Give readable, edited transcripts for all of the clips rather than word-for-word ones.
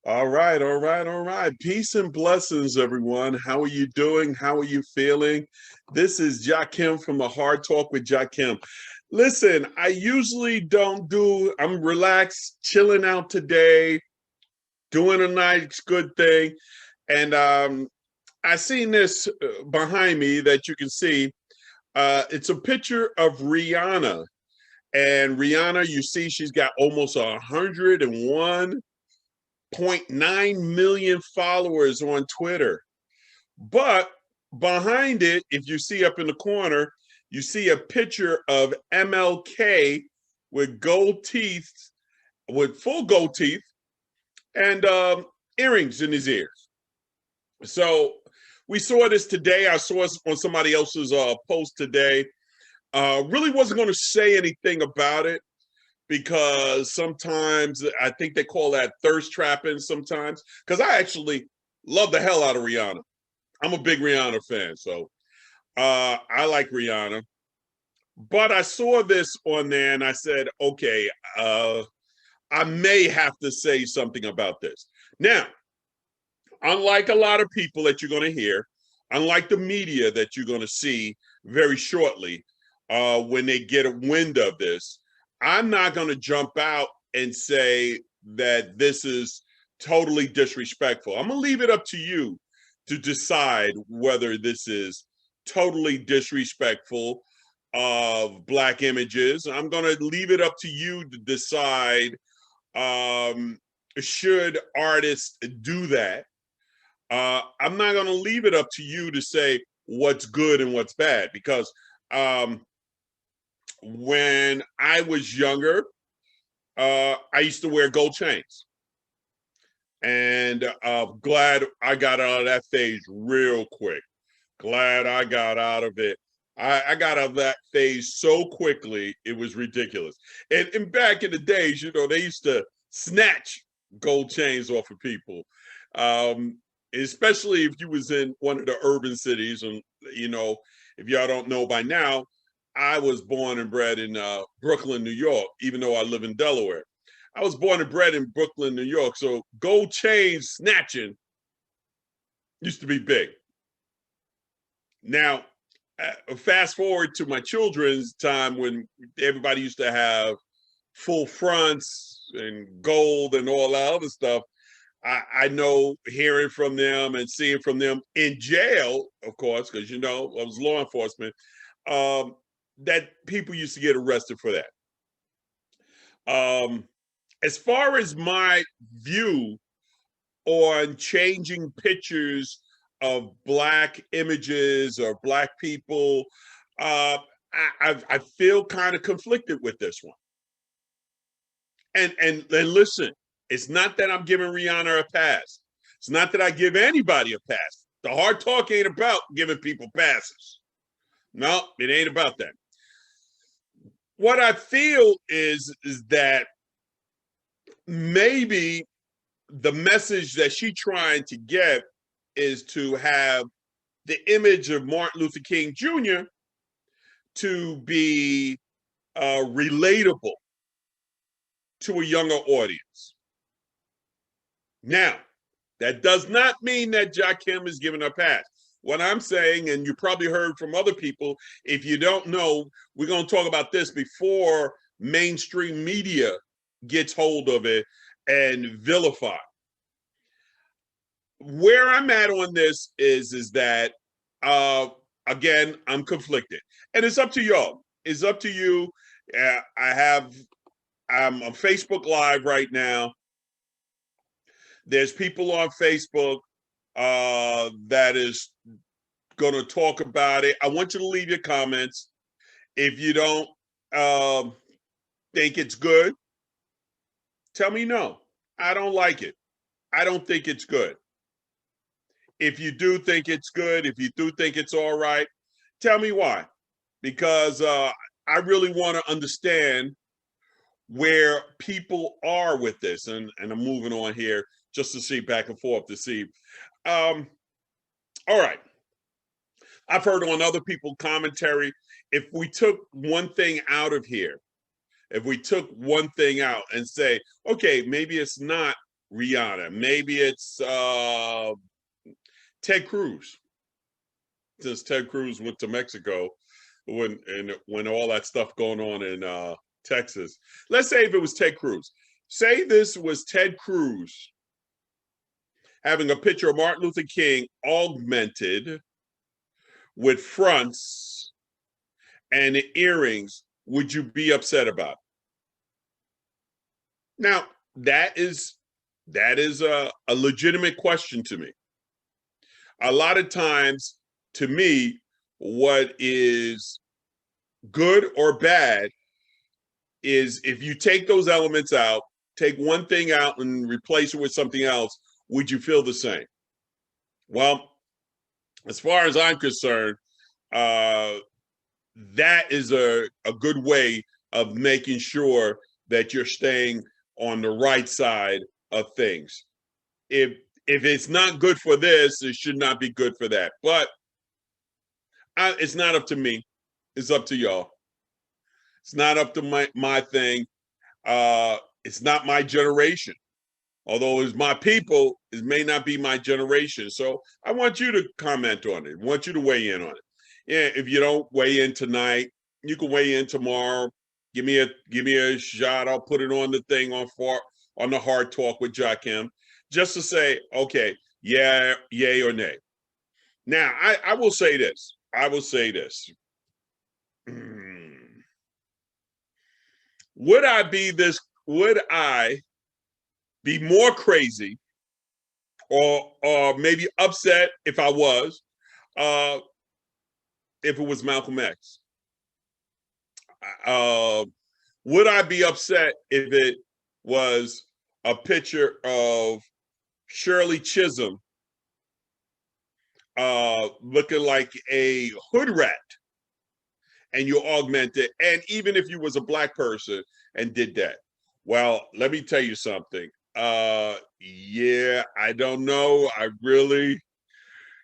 All right, all right, all right. Peace and blessings, everyone. How are you doing? How are you feeling? This is Jakim from the Hard Talk with Jakim. Listen, I usually don't do, I'm relaxed, chilling out today, doing a nice, good thing. And I seen this behind me that you can see. It's a picture of Rihanna. And Rihanna, you see, she's got almost 101.9 million followers on Twitter. But behind it, if you see up in the corner, you see a picture of MLK with gold teeth, with full gold teeth, and earrings in his ears. So we saw this today. I saw it on somebody else's post today. Really wasn't going to say anything about it because sometimes I think they call that thirst trapping sometimes. Because I actually love the hell out of Rihanna. I'm a big Rihanna fan, so I like Rihanna. But I saw this on there and I said, okay, I may have to say something about this. Now, unlike a lot of people that you're going to hear, unlike the media that you're going to see very shortly when they get a wind of this, I'm not going to jump out and say that this is totally disrespectful. I'm going to leave it up to you to decide whether this is totally disrespectful of Black images. I'm going to leave it up to you to decide should artists do that. I'm not going to leave it up to you to say what's good and what's bad because when I was younger, I used to wear gold chains. And glad I got out of that phase real quick. Glad I got out of it. I got out of that phase so quickly, it was ridiculous. And back in the days, they used to snatch gold chains off of people. Especially if you was in one of the urban cities. And, if y'all don't know by now, I was born and bred in Brooklyn, New York, even though I live in Delaware. I was born and bred in Brooklyn, New York. So gold chain snatching used to be big. Now, fast forward to my children's time when everybody used to have full fronts and gold and all that other stuff. I know hearing from them and seeing from them in jail, of course, because, I was law enforcement, that people used to get arrested for that. As far as my view on changing pictures of Black images or Black people, I feel kind of conflicted with this one. And listen, it's not that I'm giving Rihanna a pass. It's not that I give anybody a pass. The hard talk ain't about giving people passes. No, it ain't about that. What I feel is that maybe the message that she's trying to get is to have the image of Martin Luther King Jr. to be relatable to a younger audience. Now, that does not mean that Jakim is giving a pass. What I'm saying, and you probably heard from other people, if you don't know, we're going to talk about this before mainstream media gets hold of it and vilify. Where I'm at on this is that, again, I'm conflicted. And it's up to y'all. It's up to you. I'm on Facebook Live right now. There's people on Facebook that is going to talk about it. I want you to leave your comments. If you don't think it's good, tell me no. I don't like it. I don't think it's good. If you do think it's good, if you do think it's all right, tell me why. Because I really want to understand where people are with this. And I'm moving on here just to see back and forth to see. All right. I've heard on other people's commentary, if we took one thing out of here, if we took one thing out and say, okay, maybe it's not Rihanna. Maybe it's Ted Cruz, since Ted Cruz went to Mexico when all that stuff going on in Texas. Let's say if it was Ted Cruz. Say this was Ted Cruz having a picture of Martin Luther King augmented with fronts and earrings. Would you be upset about it? Now, that is a legitimate question to me. A lot of times, to me, what is good or bad is if you take those elements out, take one thing out and replace it with something else, would you feel the same? Well, as far as I'm concerned, that is a good way of making sure that you're staying on the right side of things. If it's not good for this, it should not be good for that. But it's not up to me. It's up to y'all. It's not up to my thing. It's not my generation. Although it's my people, it may not be my generation. So I want you to comment on it. I want you to weigh in on it. Yeah, if you don't weigh in tonight, you can weigh in tomorrow. Give me a shot. I'll put it on the thing on the Hard Talk with Jakim, just to say, okay, yeah, yay or nay. Now, I will say this. I will say this. Would I be more crazy or maybe upset if I was, if it was Malcolm X? Would I be upset if it was a picture of Shirley Chisholm looking like a hood rat and you augment it? And even if you was a black person and did that? Well, let me tell you something. Yeah, I don't know. I really,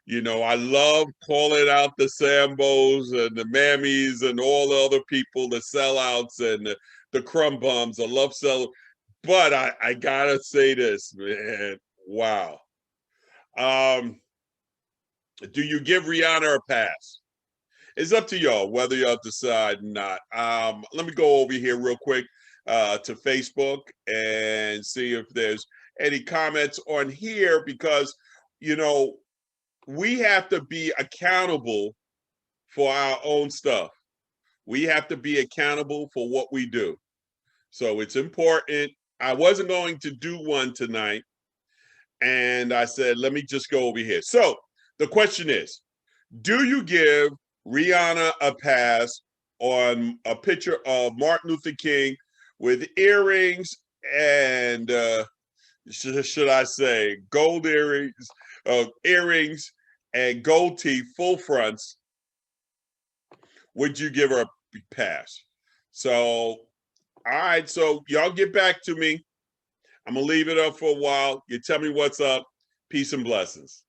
I love calling out the Sambos and the Mammies and all the other people, the sellouts and the crumb bums. I love selling, but I gotta say this, man. Wow. Do you give Rihanna a pass? It's up to y'all whether y'all decide or not. Let me go over here real quick to Facebook and see if there's any comments on here, because we have to be accountable for our own stuff. We have to be accountable for what we do. So it's important. I wasn't going to do one tonight, and I said, let me just go over here. So the question is, do you give Rihanna a pass on a picture of Martin Luther King with earrings and should I say gold earrings and gold teeth, full fronts? Would you give her a pass? So, all right. So y'all get back to me. I'm gonna leave it up for a while. You tell me what's up. Peace and blessings.